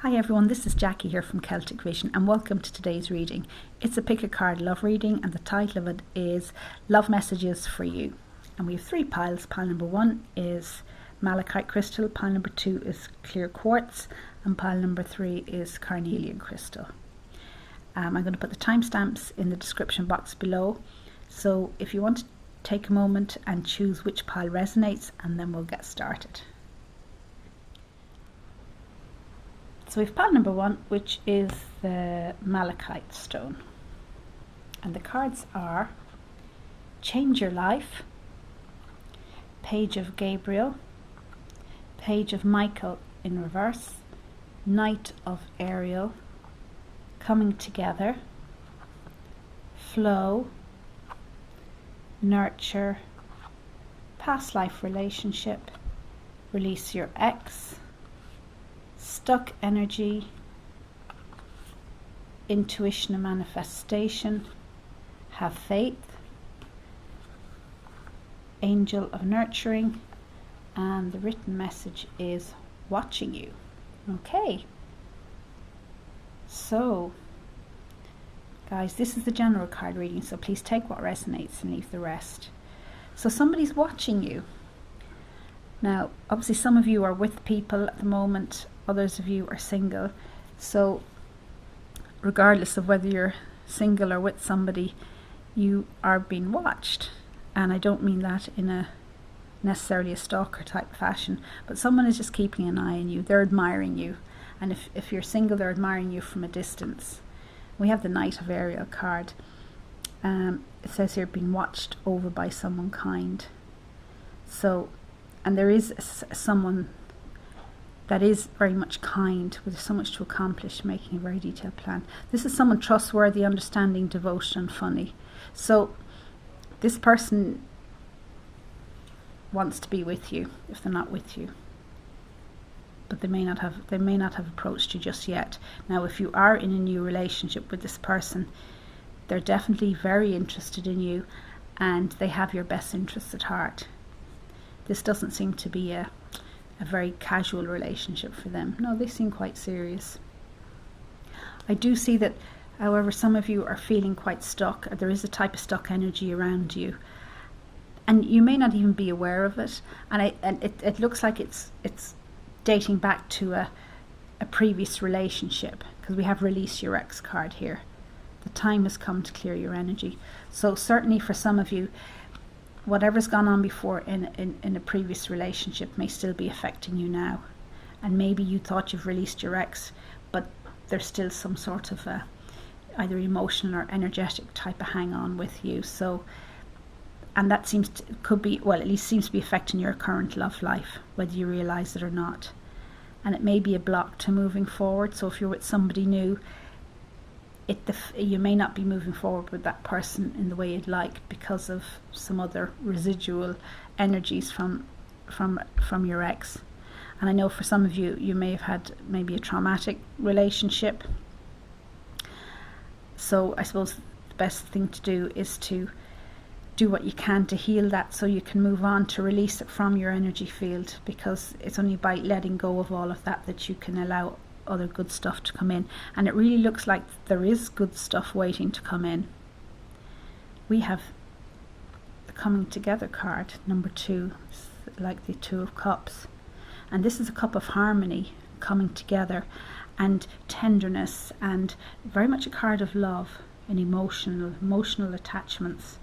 Hi everyone, this is Jackie here from Celtic Vision and welcome to today's reading. It's a pick a card love reading and the title of it is Love Messages for You. And we have three piles. Pile number 1 is malachite crystal, pile number 2 is clear quartz, and pile number 3 is carnelian crystal. I'm going to put the timestamps in the description box below, so if you want to take a moment and choose which pile resonates, and then we'll get started. So we have pile number 1, which is the malachite stone, and the cards are Change Your Life, Page of Gabriel, Page of Michael in reverse, Knight of Ariel, Coming Together, Flow, Nurture, Past Life Relationship, Release Your Ex, Stuck Energy, Intuition and Manifestation, Have Faith, Angel of Nurturing, and the written message is Watching You. Okay, so guys, this is the general card reading, so please take what resonates and leave the rest. So somebody's watching you. Now, obviously some of you are with people at the moment, others of you are single, so regardless of whether you're single or with somebody, you are being watched. And I don't mean that in a necessarily a stalker type fashion, but someone is just keeping an eye on you. They're admiring you, and if you're single, they're admiring you from a distance. We have the Knight of Ariel card. It says here, being watched over by someone kind. So, and there is someone that is very much kind, with so much to accomplish, making a very detailed plan. This is someone trustworthy, understanding, devotion, and funny. So this person wants to be with you if they're not with you, but they may not have approached you just yet. Now, if you are in a new relationship with this person, they're definitely very interested in you and they have your best interests at heart. This doesn't seem to be a very casual relationship for them. No, they seem quite serious. I do see that, however, some of you are feeling quite stuck. There is a type of stuck energy around you, and you may not even be aware of it. And it looks like it's dating back to a previous relationship, because we have Release Your Ex card here. The time has come to clear your energy. So certainly for some of you, whatever's gone on before in a previous relationship may still be affecting you now. And maybe you thought you've released your ex, but there's still some sort of either emotional or energetic type of hang on with you. So, and that could be, well, at least seems to be affecting your current love life, whether you realize it or not. And it may be a block to moving forward. So if you're with somebody new, you may not be moving forward with that person in the way you'd like, because of some other residual energies from your ex. And I know for some of you, you may have had maybe a traumatic relationship. So I suppose the best thing to do is to do what you can to heal that, so you can move on, to release it from your energy field, because it's only by letting go of all of that you can allow other good stuff to come in. And it really looks like there is good stuff waiting to come in. We have the Coming Together card, number 2, like the 2 of Cups, and this is a cup of harmony, coming together, and tenderness, and very much a card of love and emotional attachments,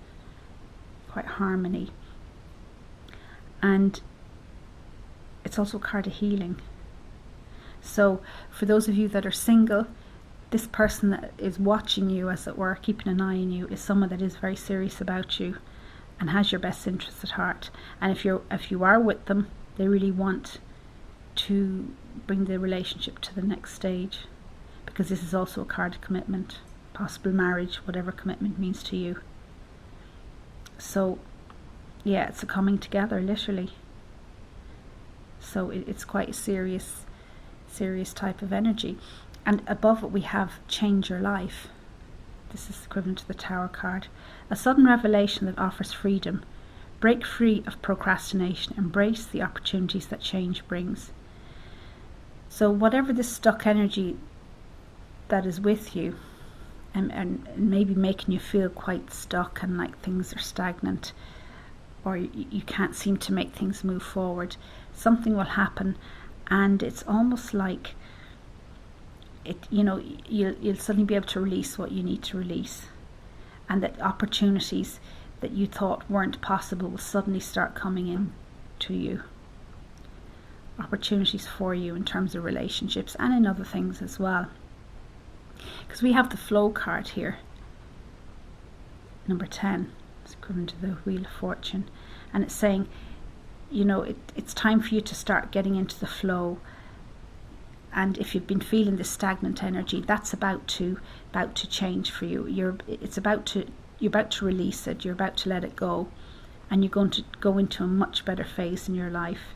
quite harmony. And it's also a card of healing. So for those of you that are single, this person that is watching you, as it were, keeping an eye on you, is someone that is very serious about you and has your best interests at heart. And if you are with them, they really want to bring the relationship to the next stage, because this is also a card of commitment, possible marriage, whatever commitment means to you. So yeah, it's a coming together, literally. So it's quite a serious type of energy. And above it we have Change Your Life. This is equivalent to the Tower card. A sudden revelation that offers freedom. Break free of procrastination. Embrace the opportunities that change brings. So whatever this stuck energy that is with you, and maybe making you feel quite stuck and like things are stagnant, or you can't seem to make things move forward, something will happen, and it's almost like you'll suddenly be able to release what you need to release, and that opportunities that you thought weren't possible will suddenly start coming in to you. Opportunities for you in terms of relationships and in other things as well. Because we have the flow card here, number 10. It's equivalent to the Wheel of Fortune, and it's saying, it's time for you to start getting into the flow. And if you've been feeling this stagnant energy, that's about to change for you. You're about to release it. You're about to let it go, and you're going to go into a much better phase in your life.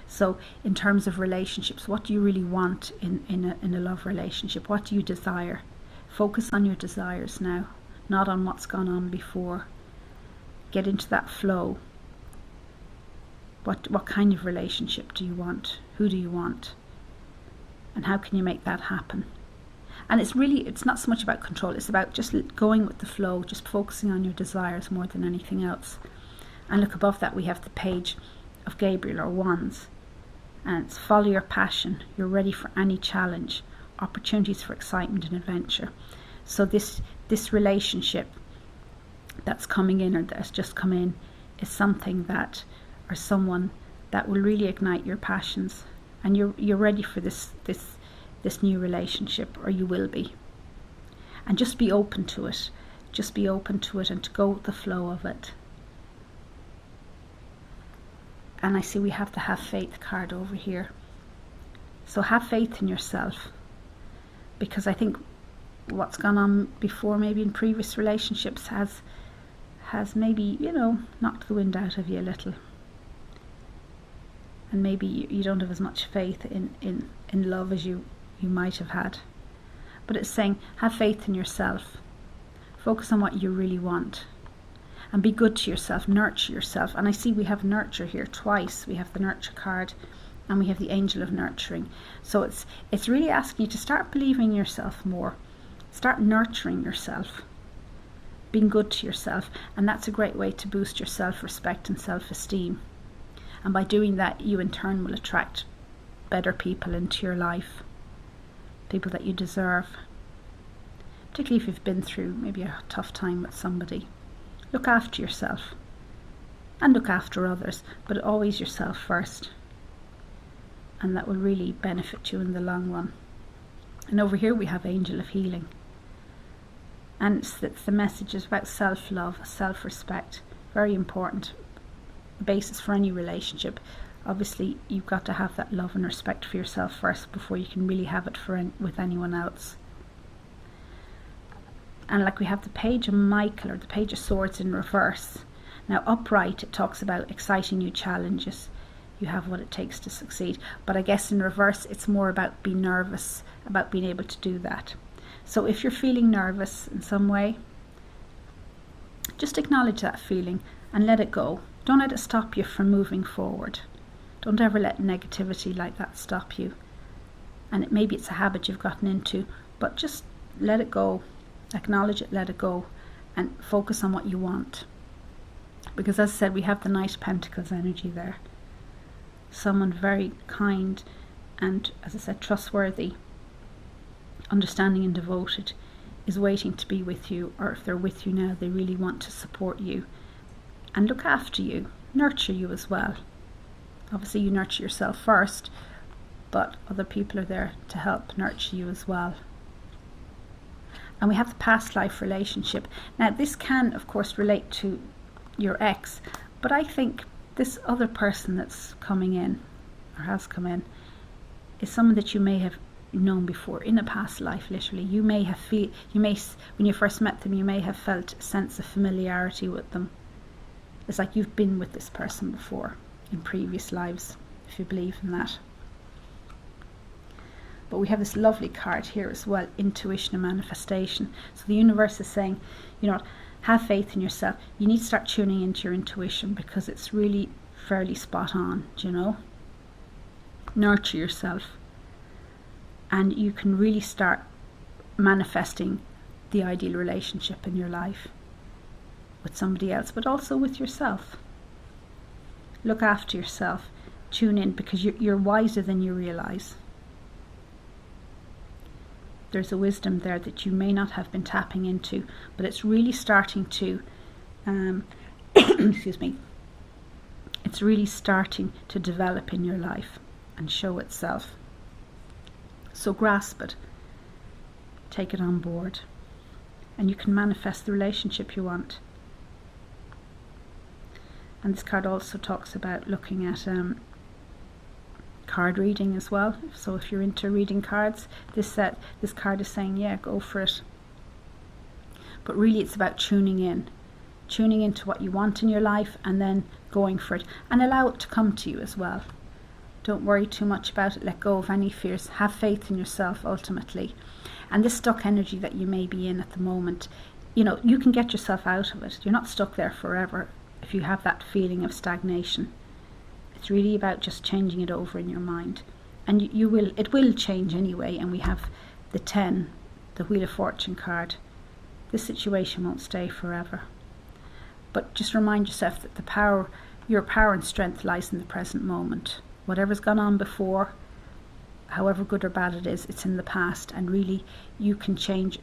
So in terms of relationships, what do you really want in a love relationship? What do you desire? Focus on your desires now, not on what's gone on before. Get into that flow. What kind of relationship do you want? Who do you want? And how can you make that happen? And it's not so much about control, it's about just going with the flow, just focusing on your desires more than anything else. And look, above that we have the Page of Gabriel, or Wands. And it's follow your passion. You're ready for any challenge, opportunities for excitement and adventure. So this relationship that's coming in, or that has just come in, is something that, or someone that will really ignite your passions, and you're ready for this new relationship, or you will be. And just be open to it. Just be open to it and to go with the flow of it. And I see we have the Have Faith card over here. So have faith in yourself, because I think what's gone on before, maybe in previous relationships, has maybe, knocked the wind out of you a little. And maybe you don't have as much faith in love as you might have had. But it's saying, have faith in yourself. Focus on what you really want. And be good to yourself, nurture yourself. And I see we have nurture here twice. We have the nurture card and we have the Angel of Nurturing. So it's really asking you to start believing in yourself more. Start nurturing yourself. Being good to yourself. And that's a great way to boost your self-respect and self-esteem. And by doing that, you in turn will attract better people into your life. People that you deserve. Particularly if you've been through maybe a tough time with somebody. Look after yourself. And look after others. But always yourself first. And that will really benefit you in the long run. And over here we have Angel of Healing. And it's the message is about self-love, self-respect. Very important. The basis for any relationship. Obviously you've got to have that love and respect for yourself first before you can really have it with anyone else. And like we have the Page of Michael, or the Page of Swords in reverse. Now upright, it talks about exciting new challenges. You have what it takes to succeed. But I guess in reverse, it's more about being nervous, about being able to do that. So if you're feeling nervous in some way, just acknowledge that feeling and let it go. Don't let it stop you from moving forward. Don't ever let negativity like that stop you. And maybe it's a habit you've gotten into, but just let it go. Acknowledge it, let it go, and focus on what you want. Because as I said, we have the Knight of Pentacles energy there. Someone very kind and, as I said, trustworthy, understanding and devoted is waiting to be with you, or if they're with you now, they really want to support you and look after you, nurture you as well. Obviously you nurture yourself first, but other people are there to help nurture you as well. And we have the past life relationship. Now this can of course relate to your ex, but I think this other person that's coming in, or has come in, is someone that you may have known before in a past life. Literally, you may when you first met them, you may have felt a sense of familiarity with them. It's like you've been with this person before in previous lives, if you believe in that. But we have this lovely card here as well, intuition and manifestation. So the universe is saying, have faith in yourself. You need to start tuning into your intuition, because it's really fairly spot on, Nurture yourself. and you can really start manifesting the ideal relationship in your life with somebody else, but also with yourself. Look after yourself. Tune in, because you're wiser than you realize. There's a wisdom there that you may not have been tapping into, but it's really starting to excuse me, it's really starting to develop in your life and show itself. So grasp it, take it on board, and you can manifest the relationship you want. And this card also talks about looking at card reading as well. So if you're into reading cards, this card is saying, yeah, go for it. But really it's about tuning into what you want in your life, and then going for it, and allow it to come to you as well. Don't worry too much about it. Let go of any fears. Have faith in yourself ultimately. And this stuck energy that you may be in at the moment, you can get yourself out of it. You're not stuck there forever if you have that feeling of stagnation. It's really about just changing it over in your mind. And it will change anyway. And we have the 10, the Wheel of Fortune card. This situation won't stay forever. But just remind yourself that your power and strength lies in the present moment. Whatever's gone on before, however good or bad it is, it's in the past. And really, you can change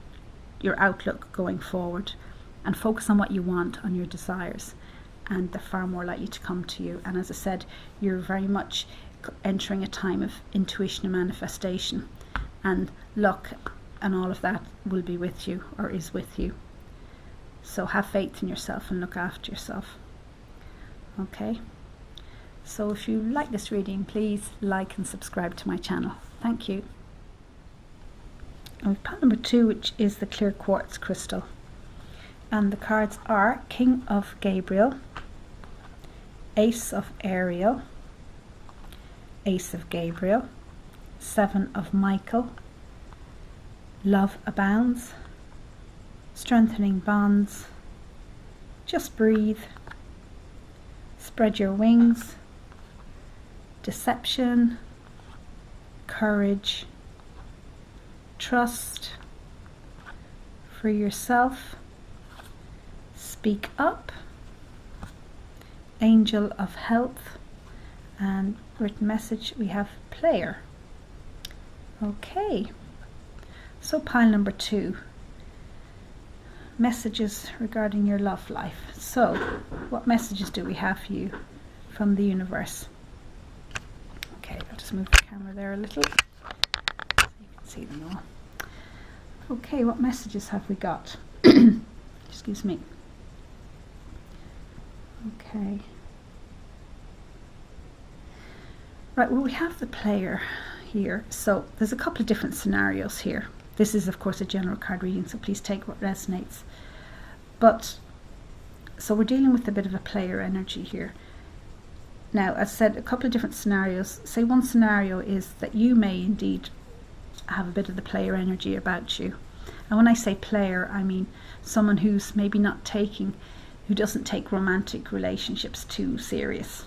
your outlook going forward and focus on what you want, on your desires. And they're far more likely to come to you. And as I said, you're very much entering a time of intuition and manifestation, and luck and all of that will be with you, or is with you. So have faith in yourself and look after yourself. Okay, so if you like this reading, please like and subscribe to my channel. Thank you. And we've pile number 2, which is the clear quartz crystal. And the cards are King of Gabriel, Ace of Ariel, Ace of Gabriel, 7 of Michael, Love Abounds, Strengthening Bonds, Just Breathe, Spread Your Wings, Deception, Courage, Trust, Free Yourself, Speak Up, Angel of Health, and written message we have Player. Okay, so pile number 2, messages regarding your love life. So what messages do we have for you from the universe? Okay, I'll just move the camera there a little so you can see them all. Okay, what messages have we got? Excuse me. Okay. Right, well, we have the Player here. So there's a couple of different scenarios here. This is, of course, a general card reading, so please take what resonates. But, so we're dealing with a bit of a Player energy here. Now, as I said, a couple of different scenarios. Say one scenario is that you may indeed have a bit of the Player energy about you. And when I say Player, I mean someone who's maybe who doesn't take romantic relationships too serious.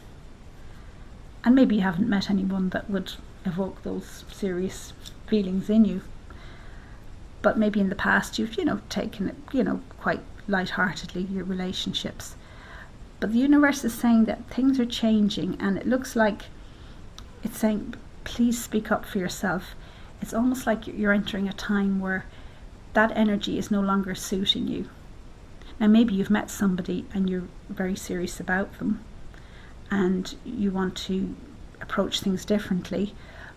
And maybe you haven't met anyone that would evoke those serious feelings in you. But maybe in the past you've, taken it, quite lightheartedly, your relationships. But the universe is saying that things are changing, and it looks like it's saying, please speak up for yourself. It's almost like you're entering a time where that energy is no longer suiting you. Now maybe you've met somebody and you're very serious about them, and you want to approach things differently,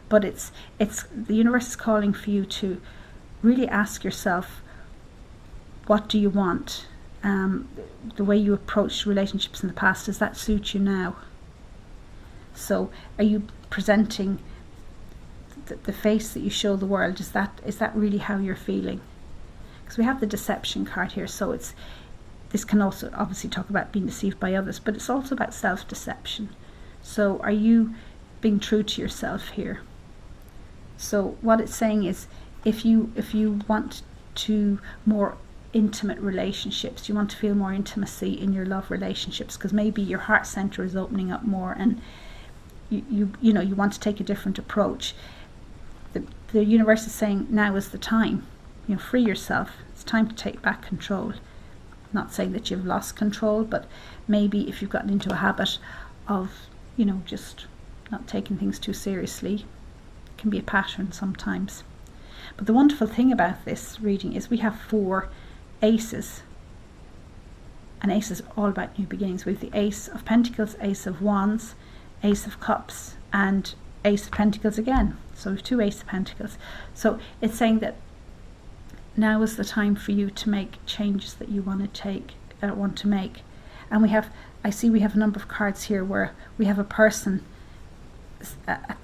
but it's the universe is calling for you to really ask yourself, what do you want? The way you approached relationships in the past, does that suit you now? So are you presenting the face that you show the world? Is that really how you're feeling? Because we have the Deception card here, so this can also obviously talk about being deceived by others, but it's also about self-deception. So are you being true to yourself here? So what it's saying is, if you want to more intimate relationships, you want to feel more intimacy in your love relationships, because maybe your heart center is opening up more, and you want to take a different approach. the universe is saying now is the time. Free yourself. It's time to take back control. Not saying that you've lost control, but maybe if you've gotten into a habit of, just not taking things too seriously, it can be a pattern sometimes. But the wonderful thing about this reading is we have 4 aces. And aces are all about new beginnings. We have the Ace of Pentacles, Ace of Wands, Ace of Cups, and Ace of Pentacles again. So we have 2 Ace of Pentacles. So it's saying that now is the time for you to make changes that you want to make. And I see we have a number of cards here where we have a person,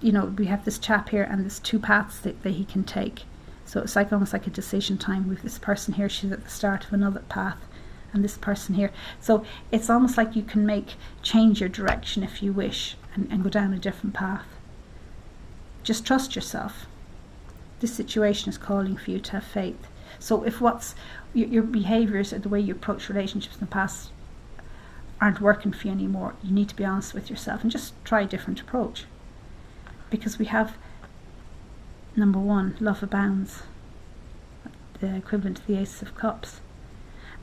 we have this chap here and there's 2 paths that he can take. So it's almost like a decision time. We have this person here, she's at the start of another path, and this person here. So it's almost like you can change your direction if you wish and go down a different path. Just trust yourself. This situation is calling for you to have faith. So if your behaviours or the way you approach relationships in the past aren't working for you anymore, you need to be honest with yourself and just try a different approach. Because we have number 1, love abounds, the equivalent to the Ace of Cups.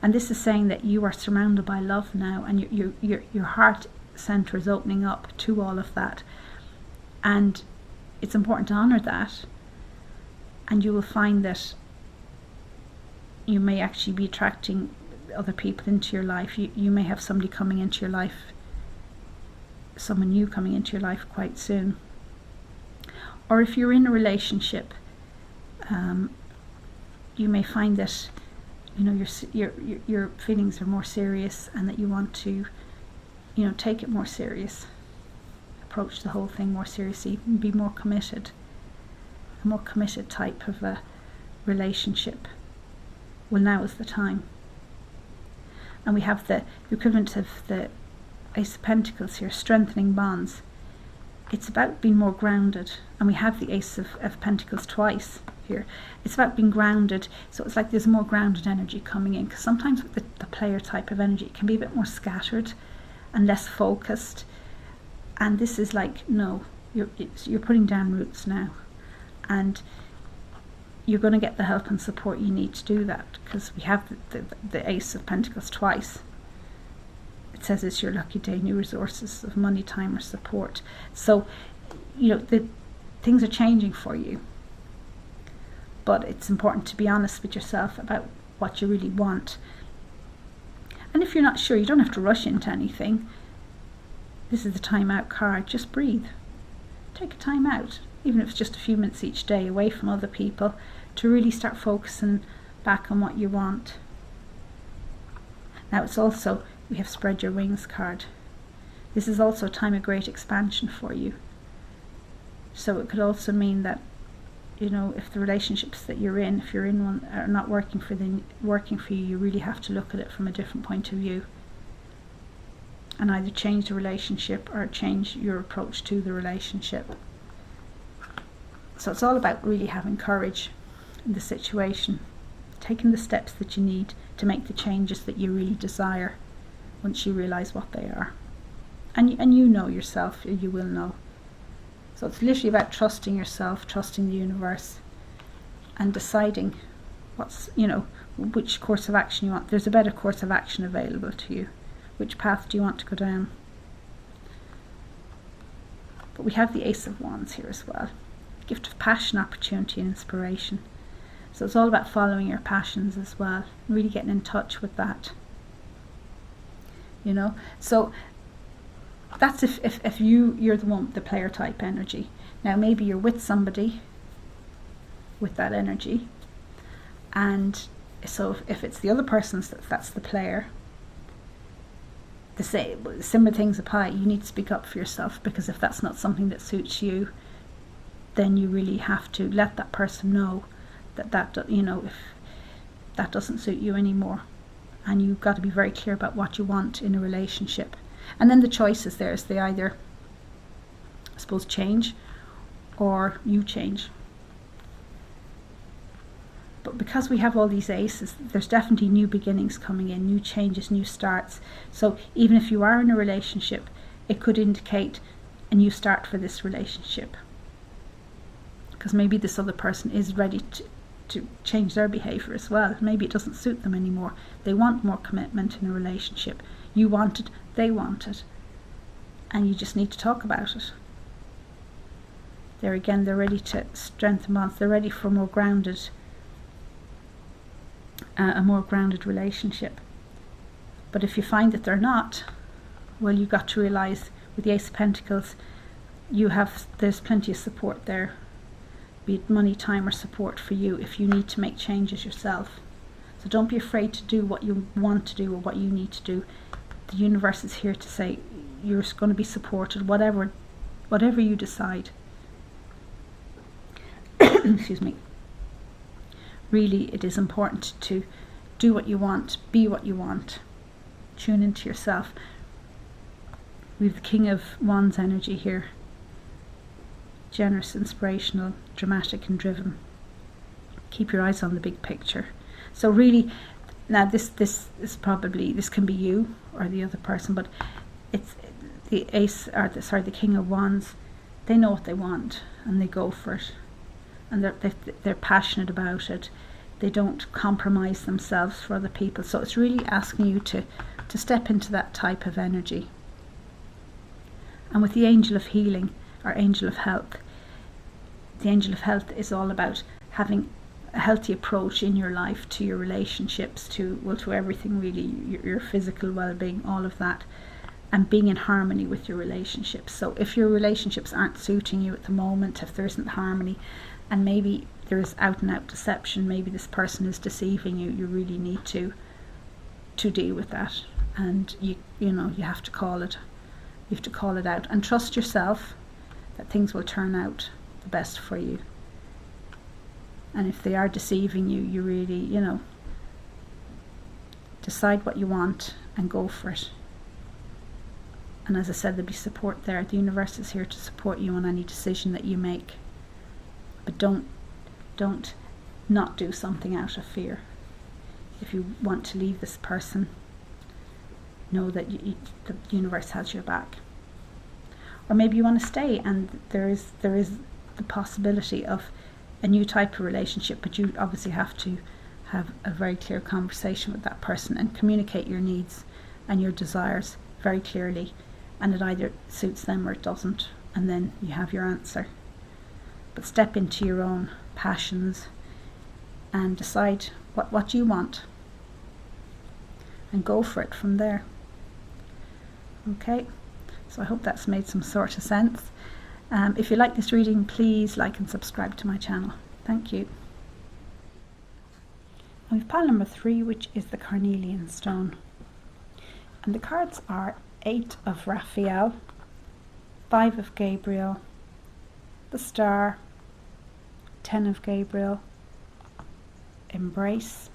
And this is saying that you are surrounded by love now, and your heart centre is opening up to all of that. And it's important to honour that. And you will find that you may actually be attracting other people into your life. You may have somebody coming into your life, someone new coming into your life quite soon. Or if you're in a relationship, you may find that your feelings are more serious, and that you want to take it more serious, approach the whole thing more seriously, and be more committed, a more committed type of a relationship. Well, now is the time. And we have the equivalent of the Ace of Pentacles here, strengthening bonds. It's about being more grounded. And we have the Ace of Pentacles twice here. It's about being grounded. So it's like there's more grounded energy coming in. Because sometimes with the player type of energy, it can be a bit more scattered and less focused. And this is like, no, you're putting down roots now. And you're going to get the help and support you need to do that, because we have the Ace of Pentacles twice. It says it's your lucky day, new resources of money, time, or support. So, the things are changing for you. But it's important to be honest with yourself about what you really want. And if you're not sure, you don't have to rush into anything. This is the time out card. Just breathe. Take a time out, even if it's just a few minutes each day away from other people, to really start focusing back on what you want. Now it's also, we have Spread Your Wings card. This is also a time of great expansion for you. So it could also mean that, if the relationships that you're in, if you're in one, are not working for you, you really have to look at it from a different point of view. And either change the relationship or change your approach to the relationship. So it's all about really having courage in the situation, taking the steps that you need to make the changes that you really desire once you realise what they are. And you know yourself, you will know. So it's literally about trusting yourself, trusting the universe, and deciding which course of action you want. There's a better course of action available to you. Which path do you want to go down? But we have the Ace of Wands here as well. Gift of passion, opportunity, and inspiration. So it's all about following your passions as well, really getting in touch with that. So that's if you're the one with the player type energy. Now maybe you're with somebody with that energy, and so if it's the other person's that's the player, the similar things apply. You need to speak up for yourself, because if that's not something that suits you, then you really have to let that person know that if that doesn't suit you anymore. And you've got to be very clear about what you want in a relationship. And then the choices there is they either, I suppose, change or you change. But because we have all these aces, there's definitely new beginnings coming in, new changes, new starts. So even if you are in a relationship, it could indicate a new start for this relationship. because maybe this other person is ready to change their behaviour as well. Maybe it doesn't suit them anymore. They want more commitment in a relationship. You want it, they want it, and you just need to talk about it. There again, they're ready to strengthen bonds. They're ready for a more grounded relationship. But if you find that they're not, well, you've got to realise with the Ace of Pentacles, there's plenty of support there, be it money, time or support for you if you need to make changes yourself. So don't be afraid to do what you want to do or what you need to do. The universe is here to say you're going to be supported, whatever you decide. Excuse me. Really, it is important to do what you want, be what you want, tune into yourself. We have the King of Wands energy here. Generous, inspirational, dramatic and driven. Keep your eyes on the big picture. So really, now this can be you or the other person, but it's the King of Wands. They know what they want and they go for it, and they're passionate about it. They don't compromise themselves for other people. So it's really asking you to step into that type of energy. And with the Angel of Healing or Angel of Health, the Angel of Health is all about having a healthy approach in your life to your relationships, to everything really, your physical well-being, all of that, and being in harmony with your relationships. So if your relationships aren't suiting you at the moment, if there isn't harmony, and maybe there is out and out deception, maybe this person is deceiving you, you really need to deal with that, and you have to call it. You have to call it out and trust yourself that things will turn out the best for you. And if they are deceiving you, you really, decide what you want and go for it. And as I said, there'll be support there. The universe is here to support you on any decision that you make. But don't not do something out of fear. If you want to leave this person, know that the universe has your back. Or maybe you want to stay, and there is the possibility of a new type of relationship, but you obviously have to have a very clear conversation with that person and communicate your needs and your desires very clearly, and it either suits them or it doesn't, and then you have your answer. But step into your own passions and decide what you want and go for it from there. Okay, so I hope that's made some sort of sense. If you like this reading, please like and subscribe to my channel. Thank you. And we've pile number 3, which is the Carnelian Stone. And the cards are 8 of Raphael, 5 of Gabriel, the Star, 10 of Gabriel, Embrace,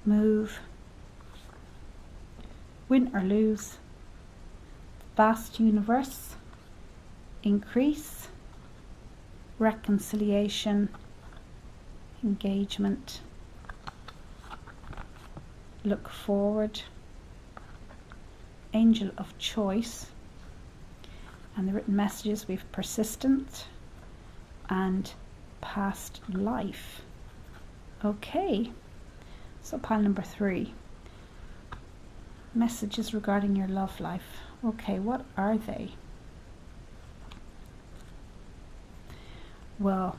Move, Win or Lose, Vast Universe, Increase, Reconciliation, Engagement, Look Forward, Angel of Choice, and the written messages we've Persistent and Past Life. Okay, so pile number 3, messages regarding your love life. Okay, what are they? Well,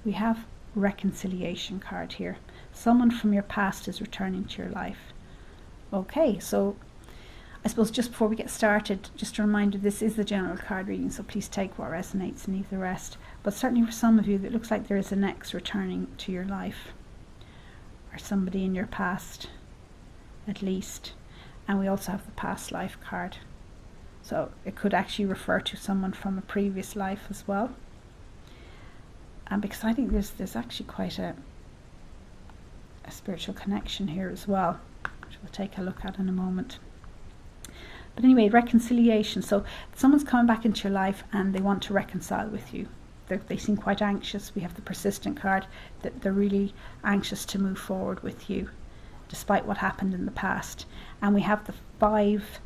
we have Reconciliation card here. Someone from your past is returning to your life. Okay, so I suppose just before we get started, just a reminder, this is the general card reading, so please take what resonates and leave the rest. But certainly for some of you, it looks like there is an ex returning to your life, or somebody in your past at least. And we also have the past life card, so it could actually refer to someone from a previous life as well. And because I think there's actually quite a spiritual connection here as well, which we'll take a look at in a moment. But anyway, reconciliation. So someone's coming back into your life and they want to reconcile with you. They seem quite anxious. We have the Persistent card, that they're really anxious to move forward with you despite what happened in the past. And we have the 5,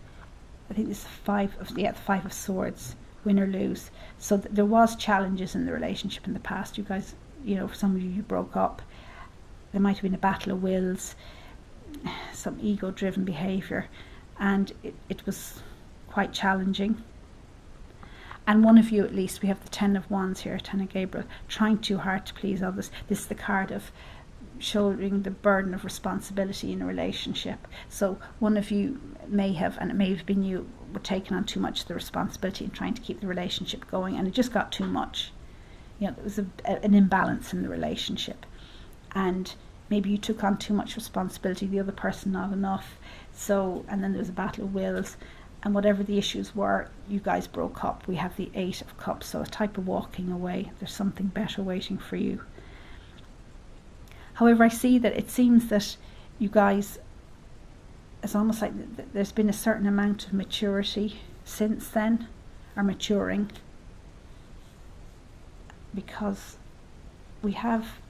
I think this is the 5 of Swords, win or lose. So there was challenges in the relationship in the past. You guys, for some of you broke up. There might have been a battle of wills, some ego-driven behaviour, and it was quite challenging. And one of you, at least, we have the 10 of Wands here, 10 of Gabriel, trying too hard to please others. This is the card of shouldering the burden of responsibility in a relationship. So one of you may have, and it may have been you, were taking on too much of the responsibility and trying to keep the relationship going, and it just got too much. There was an imbalance in the relationship, and maybe you took on too much responsibility, the other person not enough. So, and then there was a battle of wills, and whatever the issues were, you guys broke up. We have the 8 of Cups, so a type of walking away. There's something better waiting for you. However, I see that it seems that you guys, it's almost like there's been a certain amount of maturity since then, or maturing, because we have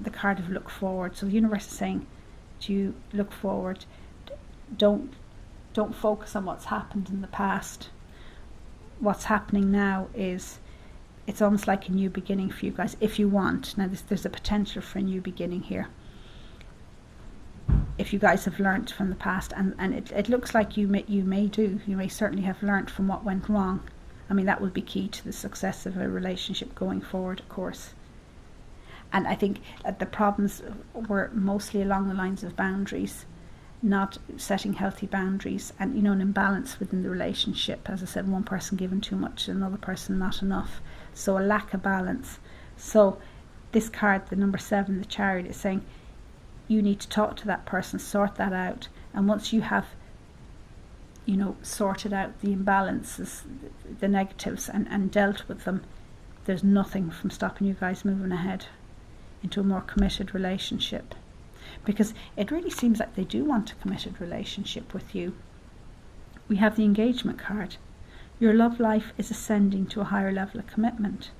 the card of look forward. So the universe is saying to you, look forward. Don't focus on what's happened in the past. What's happening now is, it's almost like a new beginning for you guys, if you want. Now there's a potential for a new beginning here, if you guys have learnt from the past, and it looks like you may certainly have learnt from what went wrong. I mean, that would be key to the success of a relationship going forward, of course. And I think that the problems were mostly along the lines of boundaries, not setting healthy boundaries, and an imbalance within the relationship. As I said, one person giving too much, another person not enough. So a lack of balance. So this card, the number 7, the Chariot, is saying you need to talk to that person, sort that out. And once you have, sorted out the imbalances, the negatives, and dealt with them, there's nothing from stopping you guys moving ahead into a more committed relationship. Because it really seems like they do want a committed relationship with you. We have the Engagement card. Your love life is ascending to a higher level of commitment.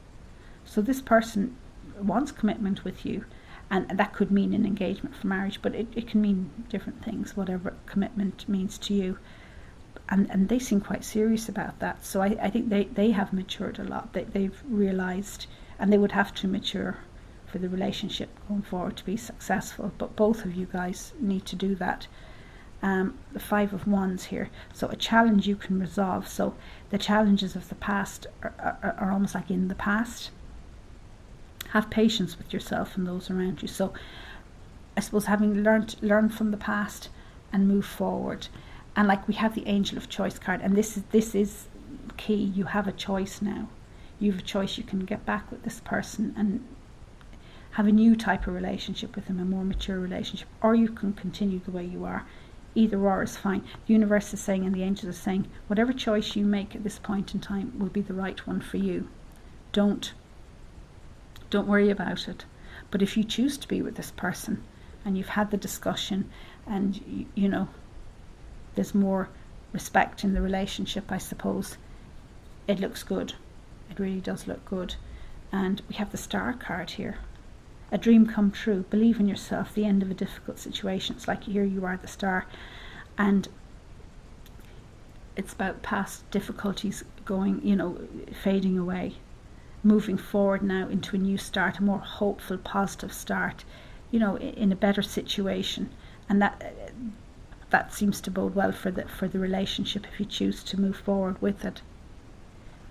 So this person wants commitment with you, and that could mean an engagement for marriage, but it can mean different things, whatever commitment means to you. And they seem quite serious about that. So I think they have matured a lot. They've realised, and they would have to mature for the relationship going forward to be successful. But both of you guys need to do that. The 5 of Wands here. So a challenge you can resolve. So the challenges of the past are almost like in the past. Have patience with yourself and those around you. So I suppose having learn from the past and move forward. And like we have the Angel of Choice card, and this is key. You have a choice now. You have a choice. You can get back with this person and have a new type of relationship with them, a more mature relationship, or you can continue the way you are. Either or is fine. The universe is saying, and the angels are saying, whatever choice you make at this point in time will be the right one for you. Don't worry about it. But if you choose to be with this person, and you've had the discussion, and there's more respect in the relationship, I suppose, it looks good. It really does look good. And we have the Star card here. A dream come true. Believe in yourself. The end of a difficult situation. It's like here you are, the star, and it's about past difficulties going, fading away, moving forward now into a new start, a more hopeful, positive start, in a better situation, and that seems to bode well for the relationship if you choose to move forward with it.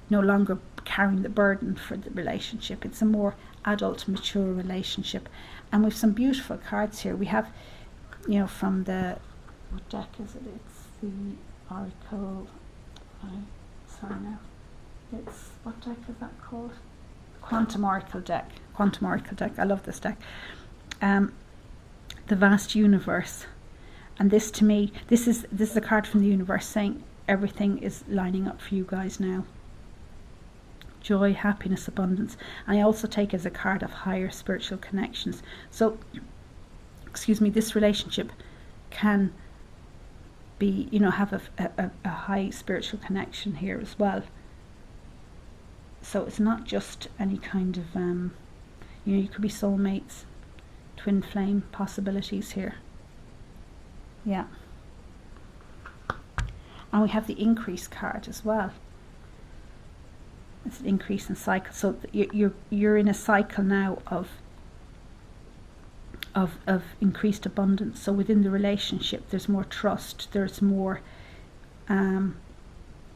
No longer carrying the burden for the relationship. It's a more adult, mature relationship. And with some beautiful cards here. We have, from the, what deck is it? It's the Oracle, sorry now. It's, what deck is that called? Quantum Oracle deck. Quantum Oracle deck. I love this deck. The Vast Universe. And this, to me, this is a card from the universe saying everything is lining up for you guys now. Joy, happiness, abundance. And I also take it as a card of higher spiritual connections. So, this relationship can be, have a high spiritual connection here as well. So it's not just any kind of, you could be soulmates, twin flame possibilities here. Yeah. And we have the Increase card as well. It's an increase in cycle. So you're in a cycle now of increased abundance. So within the relationship, there's more trust, there's more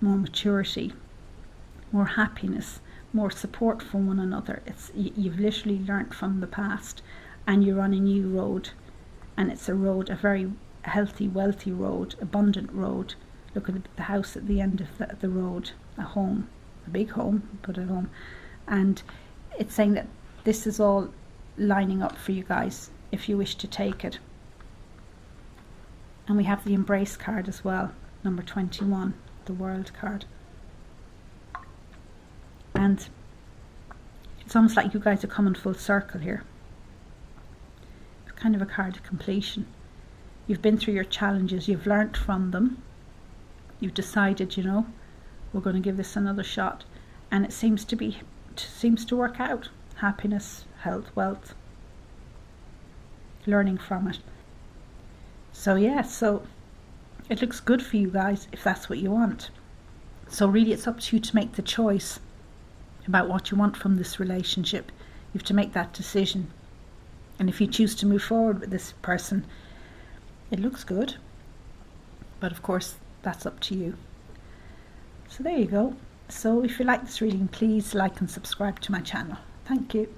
maturity, more happiness, more support for one another. You've literally learnt from the past, and you're on a new road, and it's a road, a very healthy, wealthy road, abundant road. Look at the house at the end of the road, a home, a big home, but a home. And it's saying that this is all lining up for you guys if you wish to take it. And we have the embrace card as well, number 21, the world card. And it's almost like you guys are coming full circle here. It's kind of a card of completion. You've been through your challenges, you've learnt from them, you've decided, you know, we're going to give this another shot, and it seems to work out. Happiness, health, wealth, learning from it. So yeah, so it looks good for you guys if that's what you want. So really it's up to you to make the choice about what you want from this relationship. You have to make that decision. And if you choose to move forward with this person, it looks good. But of course, that's up to you. So there you go. So if you like this reading, please like and subscribe to my channel. Thank you.